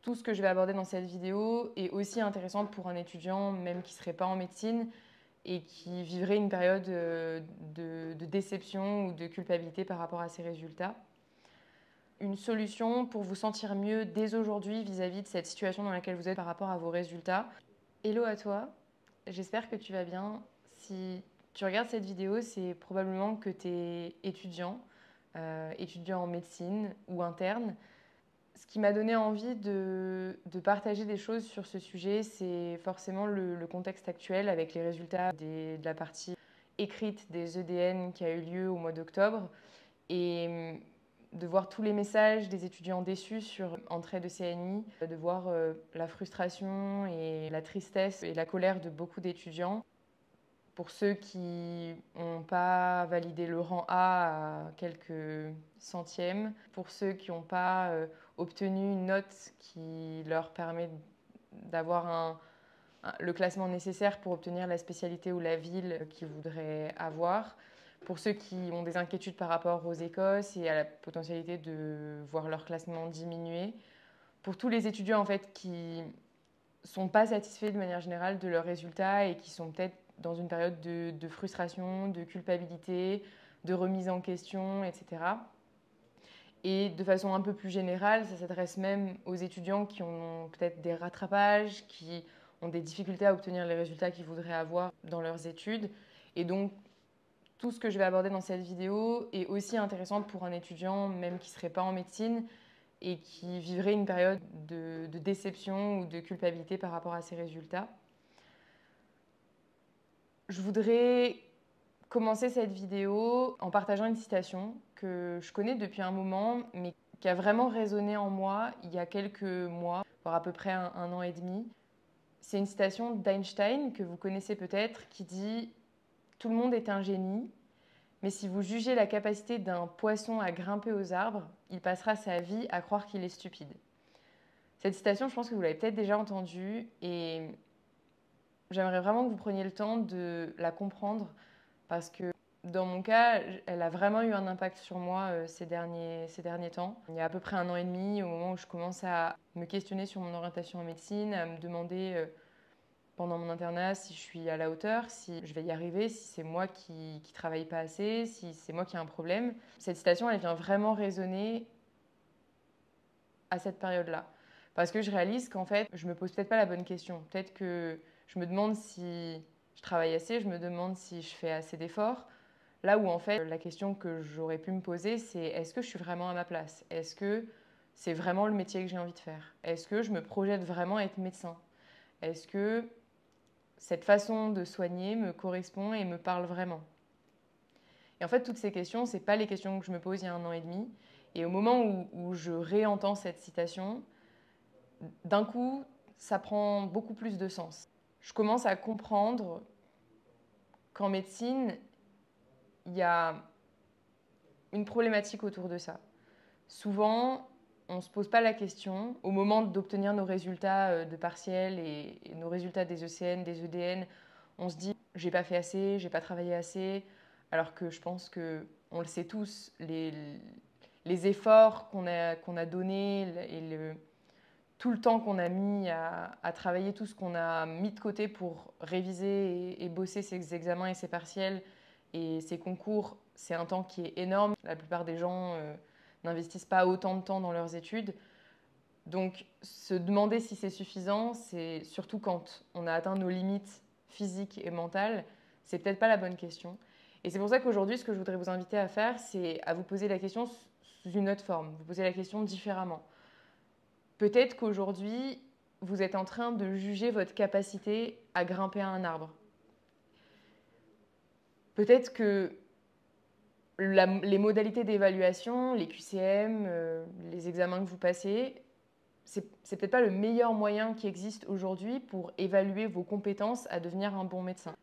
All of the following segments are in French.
Tout ce que je vais aborder dans cette vidéo est aussi intéressant pour un étudiant, même qui ne serait pas en médecine et qui vivrait une période de déception ou de culpabilité par rapport à ses résultats. Une solution pour vous sentir mieux dès aujourd'hui vis-à-vis de cette situation dans laquelle vous êtes par rapport à vos résultats. Hello à toi, j'espère que tu vas bien. Si tu regardes cette vidéo, c'est probablement que tu es étudiant, étudiant en médecine ou interne. Ce qui m'a donné envie de partager des choses sur ce sujet, c'est forcément le contexte actuel avec les résultats de la partie écrite des EDN qui a eu lieu au mois d'octobre et de voir tous les messages des étudiants déçus sur entrée de CNI, de voir la frustration et la tristesse et la colère de beaucoup d'étudiants. Pour ceux qui n'ont pas validé le rang A à quelques centièmes, pour ceux qui n'ont pas obtenu une note qui leur permet d'avoir le classement nécessaire pour obtenir la spécialité ou la ville qu'ils voudraient avoir, pour ceux qui ont des inquiétudes par rapport aux Écosses et à la potentialité de voir leur classement diminuer, pour tous les étudiants en fait qui sont pas satisfaits de manière générale de leurs résultats et qui sont peut-être dans une période de frustration, de culpabilité, de remise en question, etc. Et de façon un peu plus générale, ça s'adresse même aux étudiants qui ont peut-être des rattrapages, qui ont des difficultés à obtenir les résultats qu'ils voudraient avoir dans leurs études. Et donc, tout ce que je vais aborder dans cette vidéo est aussi intéressant pour un étudiant, même qui ne serait pas en médecine, et qui vivrait une période de déception ou de culpabilité par rapport à ses résultats. Je voudrais commencer cette vidéo en partageant une citation que je connais depuis un moment, mais qui a vraiment résonné en moi il y a quelques mois, voire à peu près un an et demi. C'est une citation d'Einstein que vous connaissez peut-être qui dit « Tout le monde est un génie, mais si vous jugez la capacité d'un poisson à grimper aux arbres, il passera sa vie à croire qu'il est stupide. » Cette citation, je pense que vous l'avez peut-être déjà entendue et j'aimerais vraiment que vous preniez le temps de la comprendre parce que dans mon cas, elle a vraiment eu un impact sur moi ces derniers temps. Il y a à peu près un an et demi, au moment où je commence à me questionner sur mon orientation en médecine, à me demander pendant mon internat si je suis à la hauteur, si je vais y arriver, si c'est moi qui travaille pas assez, si c'est moi qui ai un problème. Cette citation, elle vient vraiment résonner à cette période-là. Parce que je réalise qu'en fait, je me pose peut-être pas la bonne question. Peut-être que je me demande si je travaille assez, je me demande si je fais assez d'efforts. Là où en fait, la question que j'aurais pu me poser, c'est est-ce que je suis vraiment à ma place? Est-ce que c'est vraiment le métier que j'ai envie de faire? Est-ce que je me projette vraiment à être médecin? Est-ce que cette façon de soigner me correspond et me parle vraiment? Et en fait, toutes ces questions, ce n'est pas les questions que je me pose il y a un an et demi. Et au moment où je réentends cette citation, d'un coup, ça prend beaucoup plus de sens. Je commence à comprendre qu'en médecine, il y a une problématique autour de ça. Souvent, on ne se pose pas la question, au moment d'obtenir nos résultats de partiels et nos résultats des ECN, des EDN, on se dit « j'ai pas fait assez, j'ai pas travaillé assez », alors que je pense qu'on le sait tous, les efforts qu'on a donnés et tout le temps qu'on a mis à travailler, tout ce qu'on a mis de côté pour réviser et bosser ses examens et ses partiels et ses concours, c'est un temps qui est énorme. La plupart des gens n'investissent pas autant de temps dans leurs études. Donc, se demander si c'est suffisant, c'est surtout quand on a atteint nos limites physiques et mentales, c'est peut-être pas la bonne question. Et c'est pour ça qu'aujourd'hui, ce que je voudrais vous inviter à faire, c'est à vous poser la question sous une autre forme, vous poser la question différemment. Peut-être qu'aujourd'hui, vous êtes en train de juger votre capacité à grimper à un arbre. Peut-être que les modalités d'évaluation, les QCM, les examens que vous passez, c'est peut-être pas le meilleur moyen qui existe aujourd'hui pour évaluer vos compétences à devenir un bon médecin.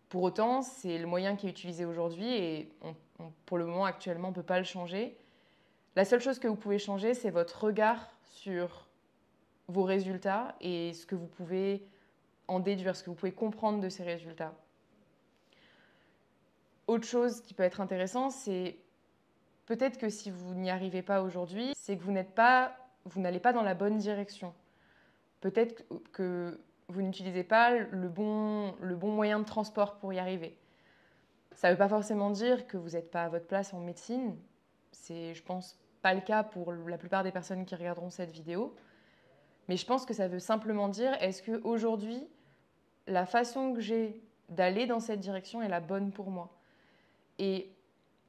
Pour autant, c'est le moyen qui est utilisé aujourd'hui et pour le moment, actuellement, on ne peut pas le changer. La seule chose que vous pouvez changer, c'est votre regard sur vos résultats et ce que vous pouvez en déduire, ce que vous pouvez comprendre de ces résultats. Autre chose qui peut être intéressant, c'est peut-être que si vous n'y arrivez pas aujourd'hui, c'est que vous n'êtes pas vous n'allez pas dans la bonne direction. Peut-être que vous n'utilisez pas le bon moyen de transport pour y arriver. Ça ne veut pas forcément dire que vous n'êtes pas à votre place en médecine. C'est, je pense, pas le cas pour la plupart des personnes qui regarderont cette vidéo. Mais je pense que ça veut simplement dire, est-ce qu'aujourd'hui, la façon que j'ai d'aller dans cette direction est la bonne pour moi? Et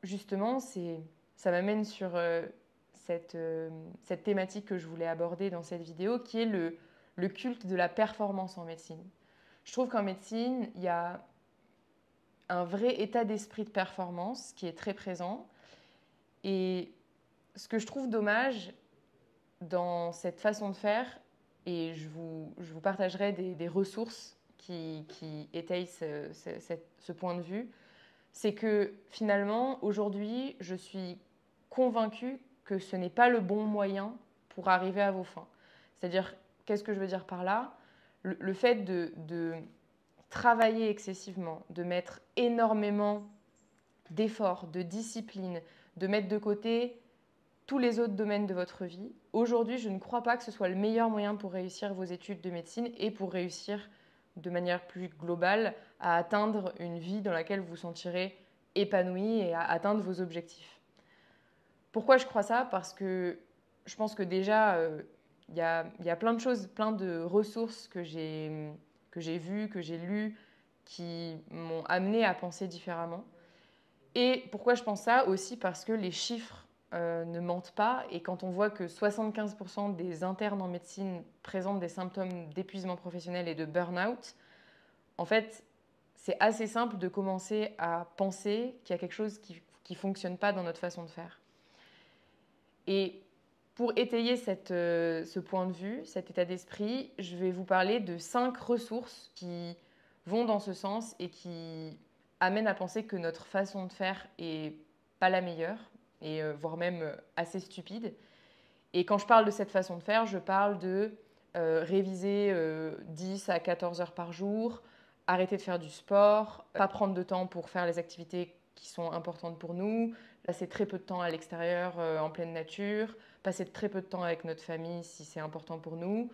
justement, ça m'amène sur cette thématique que je voulais aborder dans cette vidéo, qui est le culte de la performance en médecine. Je trouve qu'en médecine, il y a un vrai état d'esprit de performance qui est très présent. Et ce que je trouve dommage dans cette façon de faire, et je vous partagerai des ressources qui étayent ce point de vue, c'est que finalement, aujourd'hui, je suis convaincue que ce n'est pas le bon moyen pour arriver à vos fins. C'est-à-dire, qu'est-ce que je veux dire par là? Le fait de travailler excessivement, de mettre énormément d'efforts, de discipline, de mettre de côté tous les autres domaines de votre vie. Aujourd'hui, je ne crois pas que ce soit le meilleur moyen pour réussir vos études de médecine et pour réussir de manière plus globale à atteindre une vie dans laquelle vous vous sentirez épanoui et à atteindre vos objectifs. Pourquoi je crois ça? Parce que je pense que déjà, il y a plein de choses, plein de ressources que j'ai vues, que j'ai lues, qui m'ont amené à penser différemment. Et pourquoi je pense ça? Aussi parce que les chiffres ne mentent pas. Et quand on voit que 75% des internes en médecine présentent des symptômes d'épuisement professionnel et de burn-out, en fait, c'est assez simple de commencer à penser qu'il y a quelque chose qui ne fonctionne pas dans notre façon de faire. Et pour étayer ce point de vue, cet état d'esprit, je vais vous parler de 5 ressources qui vont dans ce sens et qui amènent à penser que notre façon de faire n'est pas la meilleure, et voire même assez stupide. Et quand je parle de cette façon de faire, je parle de réviser 10 à 14 heures par jour, arrêter de faire du sport, pas prendre de temps pour faire les activités qui sont importantes pour nous, passer très peu de temps à l'extérieur, en pleine nature, passer très peu de temps avec notre famille si c'est important pour nous.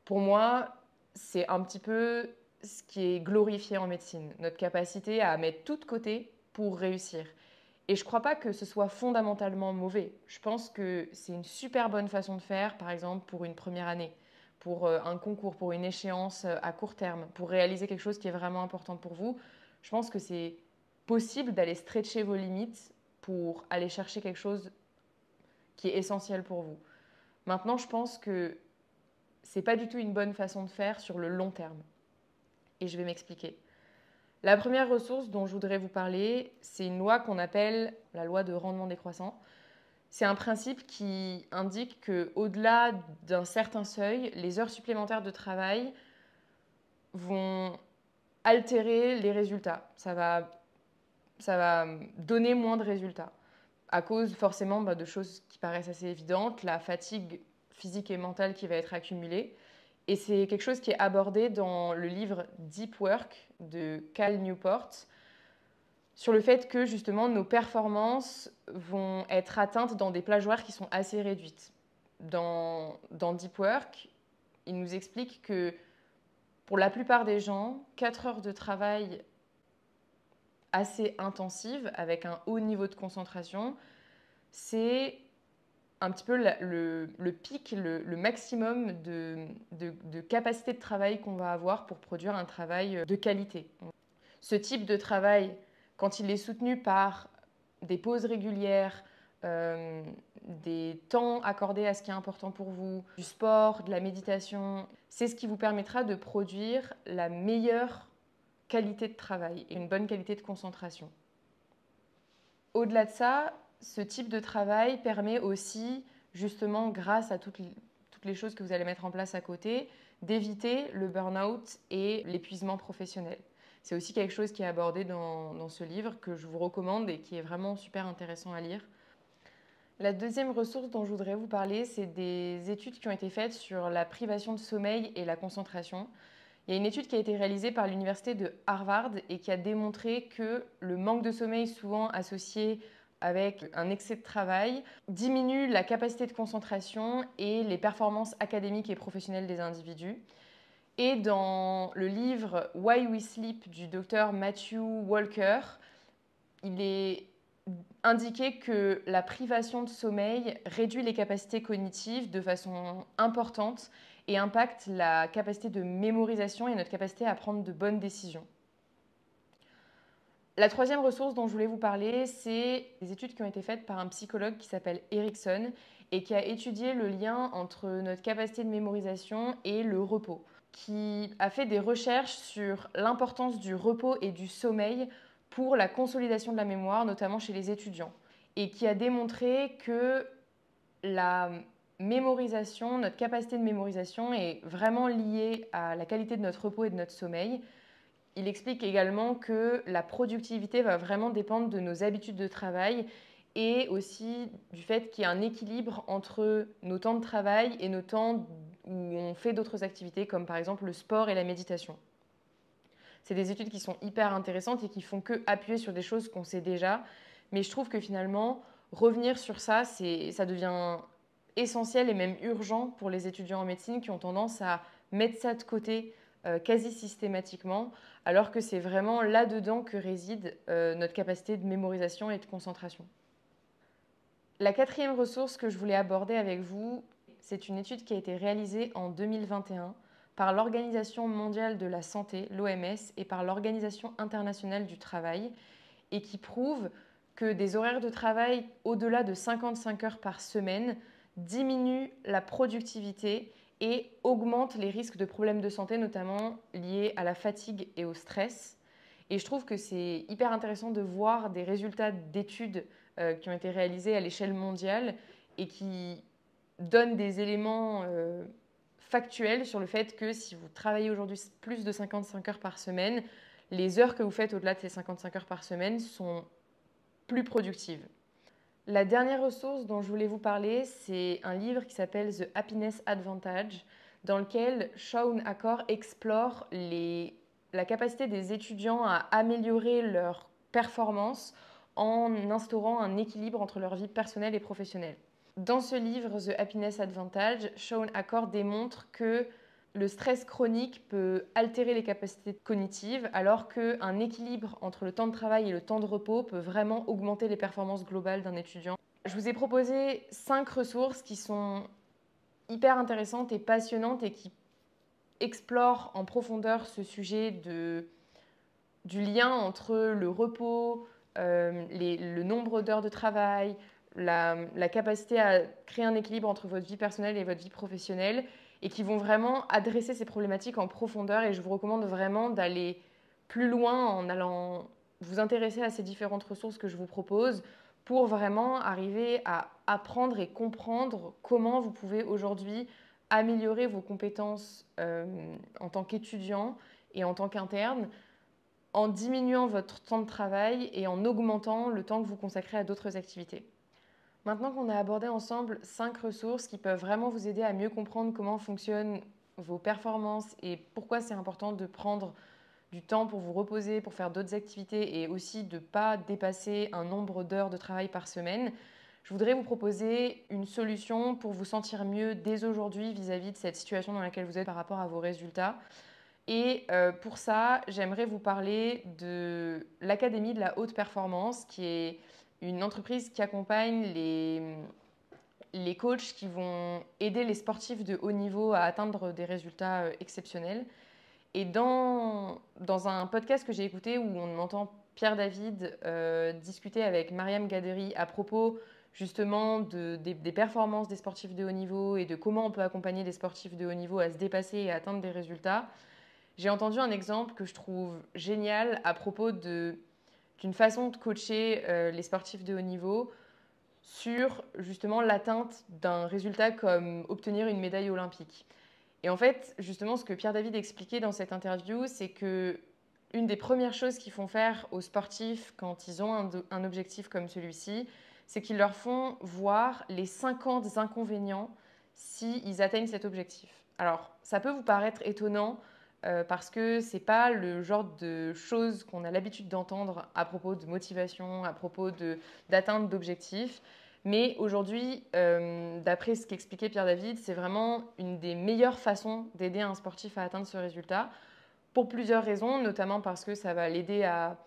Pour moi, c'est un petit peu ce qui est glorifié en médecine, notre capacité à mettre tout de côté pour réussir. Et je ne crois pas que ce soit fondamentalement mauvais. Je pense que c'est une super bonne façon de faire, par exemple, pour une première année, pour un concours, pour une échéance à court terme, pour réaliser quelque chose qui est vraiment important pour vous. Je pense que c'est possible d'aller stretcher vos limites pour aller chercher quelque chose qui est essentiel pour vous. Maintenant, je pense que ce n'est pas du tout une bonne façon de faire sur le long terme. Et je vais m'expliquer. La première ressource dont je voudrais vous parler, c'est une loi qu'on appelle la loi de rendement décroissant. C'est un principe qui indique qu'au-delà d'un certain seuil, les heures supplémentaires de travail vont altérer les résultats. Ça va donner moins de résultats à cause forcément de choses qui paraissent assez évidentes, la fatigue physique et mentale qui va être accumulée. Et c'est quelque chose qui est abordé dans le livre Deep Work de Cal Newport, sur le fait que justement nos performances vont être atteintes dans des plages horaires qui sont assez réduites. Dans Deep Work, il nous explique que pour la plupart des gens, 4 heures de travail assez intensive, avec un haut niveau de concentration, c'est un petit peu le pic, le maximum de capacité de travail qu'on va avoir pour produire un travail de qualité. Ce type de travail, quand il est soutenu par des pauses régulières, des temps accordés à ce qui est important pour vous, du sport, de la méditation, c'est ce qui vous permettra de produire la meilleure qualité de travail et une bonne qualité de concentration. Au-delà de ça, ce type de travail permet aussi, justement, grâce à toutes les choses que vous allez mettre en place à côté, d'éviter le burn-out et l'épuisement professionnel. C'est aussi quelque chose qui est abordé dans ce livre que je vous recommande et qui est vraiment super intéressant à lire. La deuxième ressource dont je voudrais vous parler, c'est des études qui ont été faites sur la privation de sommeil et la concentration. Il y a une étude qui a été réalisée par l'université de Harvard et qui a démontré que le manque de sommeil, souvent associé avec un excès de travail diminue la capacité de concentration et les performances académiques et professionnelles des individus. Et dans le livre Why We Sleep du docteur Matthew Walker, il est indiqué que la privation de sommeil réduit les capacités cognitives de façon importante et impacte la capacité de mémorisation et notre capacité à prendre de bonnes décisions. La troisième ressource dont je voulais vous parler, c'est des études qui ont été faites par un psychologue qui s'appelle Erickson et qui a étudié le lien entre notre capacité de mémorisation et le repos, qui a fait des recherches sur l'importance du repos et du sommeil pour la consolidation de la mémoire, notamment chez les étudiants, et qui a démontré que la mémorisation, notre capacité de mémorisation est vraiment liée à la qualité de notre repos et de notre sommeil. Il explique également que la productivité va vraiment dépendre de nos habitudes de travail et aussi du fait qu'il y a un équilibre entre nos temps de travail et nos temps où on fait d'autres activités comme par exemple le sport et la méditation. C'est des études qui sont hyper intéressantes et qui font que appuyer sur des choses qu'on sait déjà, mais je trouve que finalement revenir sur ça, ça devient essentiel et même urgent pour les étudiants en médecine qui ont tendance à mettre ça de côté quasi systématiquement, alors que c'est vraiment là-dedans que réside notre capacité de mémorisation et de concentration. La quatrième ressource que je voulais aborder avec vous, c'est une étude qui a été réalisée en 2021 par l'Organisation mondiale de la santé, l'OMS, et par l'Organisation internationale du travail, et qui prouve que des horaires de travail au-delà de 55 heures par semaine diminuent la productivité et augmentent les risques de problèmes de santé, notamment liés à la fatigue et au stress. Et je trouve que c'est hyper intéressant de voir des résultats d'études qui ont été réalisées à l'échelle mondiale et qui donnent des éléments factuels sur le fait que si vous travaillez aujourd'hui plus de 55 heures par semaine, les heures que vous faites au-delà de ces 55 heures par semaine sont plus productives. La dernière ressource dont je voulais vous parler, c'est un livre qui s'appelle The Happiness Advantage, dans lequel Shawn Achor explore la capacité des étudiants à améliorer leur performance en instaurant un équilibre entre leur vie personnelle et professionnelle. Dans ce livre, The Happiness Advantage, Shawn Achor démontre que le stress chronique peut altérer les capacités cognitives, alors qu'un équilibre entre le temps de travail et le temps de repos peut vraiment augmenter les performances globales d'un étudiant. Je vous ai proposé 5 ressources qui sont hyper intéressantes et passionnantes et qui explorent en profondeur ce sujet du lien entre le repos, le nombre d'heures de travail, la capacité à créer un équilibre entre votre vie personnelle et votre vie professionnelle, et qui vont vraiment adresser ces problématiques en profondeur. Et je vous recommande vraiment d'aller plus loin en allant vous intéresser à ces différentes ressources que je vous propose pour vraiment arriver à apprendre et comprendre comment vous pouvez aujourd'hui améliorer vos compétences en tant qu'étudiant et en tant qu'interne, en diminuant votre temps de travail et en augmentant le temps que vous consacrez à d'autres activités. Maintenant qu'on a abordé ensemble 5 ressources qui peuvent vraiment vous aider à mieux comprendre comment fonctionnent vos performances et pourquoi c'est important de prendre du temps pour vous reposer, pour faire d'autres activités et aussi de ne pas dépasser un nombre d'heures de travail par semaine, je voudrais vous proposer une solution pour vous sentir mieux dès aujourd'hui vis-à-vis de cette situation dans laquelle vous êtes par rapport à vos résultats. Et pour ça, j'aimerais vous parler de l'Académie de la haute performance, qui est une entreprise qui accompagne les coachs qui vont aider les sportifs de haut niveau à atteindre des résultats exceptionnels. Et dans un podcast que j'ai écouté où on entend Pierre David discuter avec Mariam Gaderi à propos justement des performances des sportifs de haut niveau et de comment on peut accompagner des sportifs de haut niveau à se dépasser et à atteindre des résultats, j'ai entendu un exemple que je trouve génial à propos d'une façon de coacher les sportifs de haut niveau sur justement l'atteinte d'un résultat comme obtenir une médaille olympique. Et en fait, justement, ce que Pierre David expliquait dans cette interview, c'est que une des premières choses qu'ils font faire aux sportifs quand ils ont un objectif comme celui-ci, c'est qu'ils leur font voir les 50 inconvénients s'ils atteignent cet objectif. Alors, ça peut vous paraître étonnant parce que c'est pas le genre de choses qu'on a l'habitude d'entendre à propos de motivation, à propos d'atteinte d'objectifs. Mais aujourd'hui, d'après ce qu'expliquait Pierre David, c'est vraiment une des meilleures façons d'aider un sportif à atteindre ce résultat pour plusieurs raisons, notamment parce que ça va l'aider à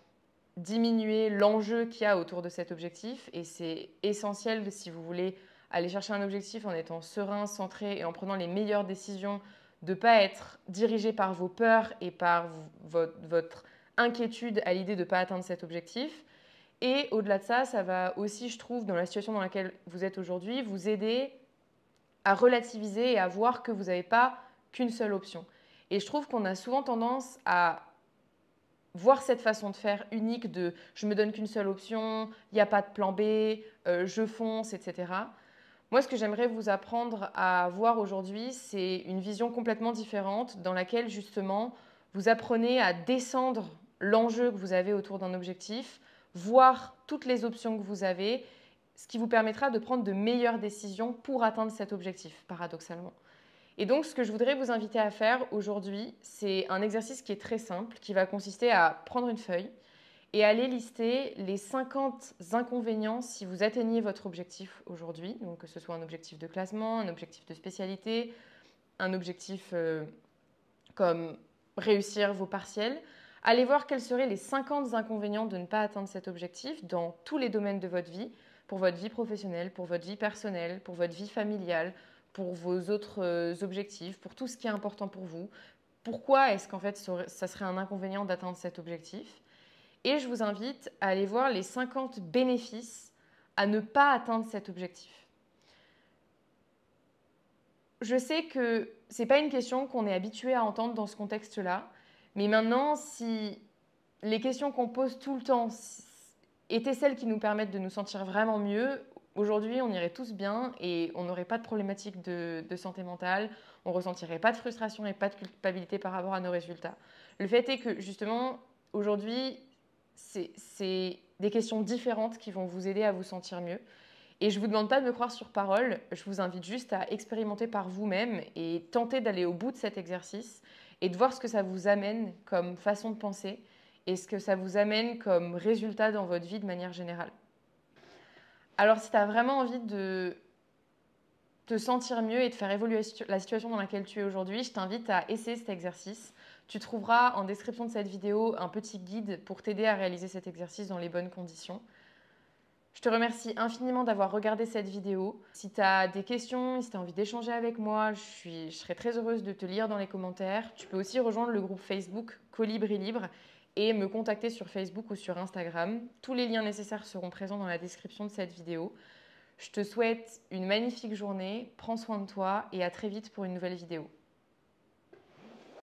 diminuer l'enjeu qu'il y a autour de cet objectif. Et c'est essentiel si vous voulez aller chercher un objectif en étant serein, centré et en prenant les meilleures décisions, de ne pas être dirigé par vos peurs et par votre inquiétude à l'idée de ne pas atteindre cet objectif. Et au-delà de ça, ça va aussi, je trouve, dans la situation dans laquelle vous êtes aujourd'hui, vous aider à relativiser et à voir que vous n'avez pas qu'une seule option. Et je trouve qu'on a souvent tendance à voir cette façon de faire unique de je me donne qu'une seule option, il n'y a pas de plan B, je fonce, etc. Moi, ce que j'aimerais vous apprendre à voir aujourd'hui, c'est une vision complètement différente dans laquelle justement vous apprenez à descendre l'enjeu que vous avez autour d'un objectif, voir toutes les options que vous avez, ce qui vous permettra de prendre de meilleures décisions pour atteindre cet objectif, paradoxalement. Et donc, ce que je voudrais vous inviter à faire aujourd'hui, c'est un exercice qui est très simple, qui va consister à prendre une feuille et aller lister les 50 inconvénients si vous atteignez votre objectif aujourd'hui, donc que ce soit un objectif de classement, un objectif de spécialité, un objectif comme réussir vos partiels. Allez voir quels seraient les 50 inconvénients de ne pas atteindre cet objectif dans tous les domaines de votre vie, pour votre vie professionnelle, pour votre vie personnelle, pour votre vie familiale, pour vos autres objectifs, pour tout ce qui est important pour vous. Pourquoi est-ce qu'en fait ça serait un inconvénient d'atteindre cet objectif? Et je vous invite à aller voir les 50 bénéfices à ne pas atteindre cet objectif. Je sais que ce n'est pas une question qu'on est habitué à entendre dans ce contexte-là, mais maintenant, si les questions qu'on pose tout le temps étaient celles qui nous permettent de nous sentir vraiment mieux, aujourd'hui, on irait tous bien et on n'aurait pas de problématique de santé mentale, on ne ressentirait pas de frustration et pas de culpabilité par rapport à nos résultats. Le fait est que justement, aujourd'hui, c'est des questions différentes qui vont vous aider à vous sentir mieux. Et je ne vous demande pas de me croire sur parole, je vous invite juste à expérimenter par vous-même et tenter d'aller au bout de cet exercice et de voir ce que ça vous amène comme façon de penser et ce que ça vous amène comme résultat dans votre vie de manière générale. Alors si tu as vraiment envie de te sentir mieux et de faire évoluer la situation dans laquelle tu es aujourd'hui, je t'invite à essayer cet exercice. Tu trouveras en description de cette vidéo un petit guide pour t'aider à réaliser cet exercice dans les bonnes conditions. Je te remercie infiniment d'avoir regardé cette vidéo. Si tu as des questions, si tu as envie d'échanger avec moi, je serai très heureuse de te lire dans les commentaires. Tu peux aussi rejoindre le groupe Facebook Colibri Libre et me contacter sur Facebook ou sur Instagram. Tous les liens nécessaires seront présents dans la description de cette vidéo. Je te souhaite une magnifique journée, prends soin de toi et à très vite pour une nouvelle vidéo.